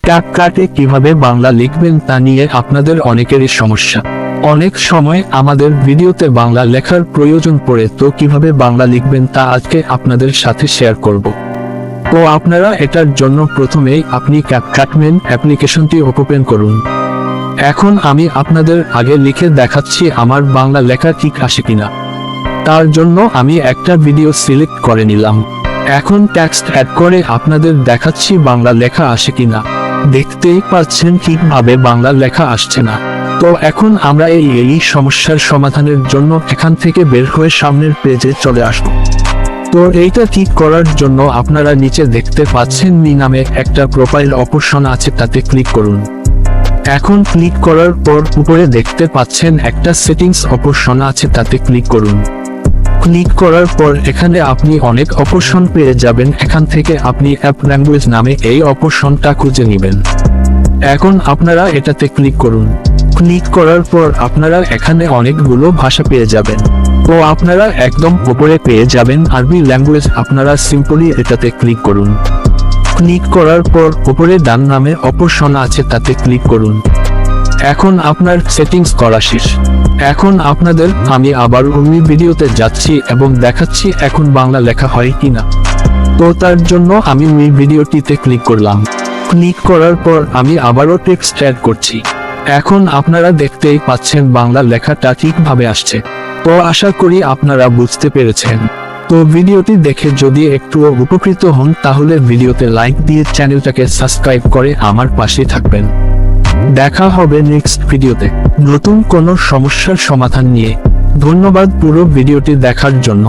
ক্যাপকাটে কিভাবে বাংলা লিখবেন তা নিয়ে আপনাদের অনেকেরই সমস্যা। অনেক সময় আমাদের ভিডিওতে বাংলা লেখার প্রয়োজন পড়ে, তো কিভাবে বাংলা লিখবেন তা আজকে আপনাদের সাথে শেয়ার করব। তো আপনারা এটার জন্য প্রথমেই আপনি ক্যাপকাট মেন অ্যাপ্লিকেশনটি ওপেন করুন। এখন আমি আপনাদের আগে লিখে দেখাচ্ছি আমার বাংলা লেখা ঠিক আসে কিনা। তার জন্য আমি একটা ভিডিও সিলেক্ট করে নিলাম। এখন টেক্সট অ্যাড করে আপনাদের দেখাচ্ছি বাংলা লেখা আসে কিনা। দেখতেই পাচ্ছেন ঠিকভাবে বাংলা লেখা আসছে না। তো এখন আমরা এই সমস্যার সমাধানের জন্য এখান থেকে বের হয়ে সামনের পেজে চলে আসব। তো এইটা ঠিক করার জন্য আপনারা নিচে দেখতে পাচ্ছেন মি নামে একটা প্রোফাইল অপশন আছে, তাতে ক্লিক করুন। এখন ক্লিক করার পর উপরে দেখতে পাচ্ছেন একটা সেটিংস অপশন আছে, তাতে ক্লিক করুন। ক্লিক করার পর এখানে আপনি অনেক অপশন পেয়ে যাবেন। এখান থেকে আপনি অ্যাপ ল্যাঙ্গুয়েজ নামে এই অপশনটা খুঁজে নেবেন। এখন আপনারা এটাতে ক্লিক করুন। ক্লিক করার পর আপনারা এখানে অনেকগুলো ভাষা পেয়ে যাবেন। তো আপনারা একদম উপরে পেয়ে যাবেন আরবি ল্যাঙ্গুয়েজ। আপনারা সিম্পলি এটাতে ক্লিক করুন। ক্লিক করার পর উপরে ডান নামে অপশন আছে, তাতে ক্লিক করুন। এখন আপনার সেটিংস করা শেষ। এখন আপনাদের আমি আবার অন্য ভিডিওতে যাচ্ছি এবং দেখাচ্ছি এখন বাংলা লেখা হয় কিনা। তো তার জন্য আমি ওই ভিডিওটিতে ক্লিক করলাম। ক্লিক করার পর আমি আবারও টেক্সট অ্যাড করছি। এখন আপনারা দেখতেই পাচ্ছেন বাংলা লেখাটা ঠিকভাবে আসছে। তো আশা করি আপনারা বুঝতে পেরেছেন। তো ভিডিওটি দেখে যদি একটুও উপকৃত হন তাহলে ভিডিওতে লাইক দিয়ে চ্যানেলটাকে সাবস্ক্রাইব করে আমার পাশে থাকবেন। দেখা হবে নেক্সট ভিডিওতে নতুন কোনো সমস্যার সমাধান নিয়ে। ধন্যবাদ পুরো ভিডিওটি দেখার জন্য।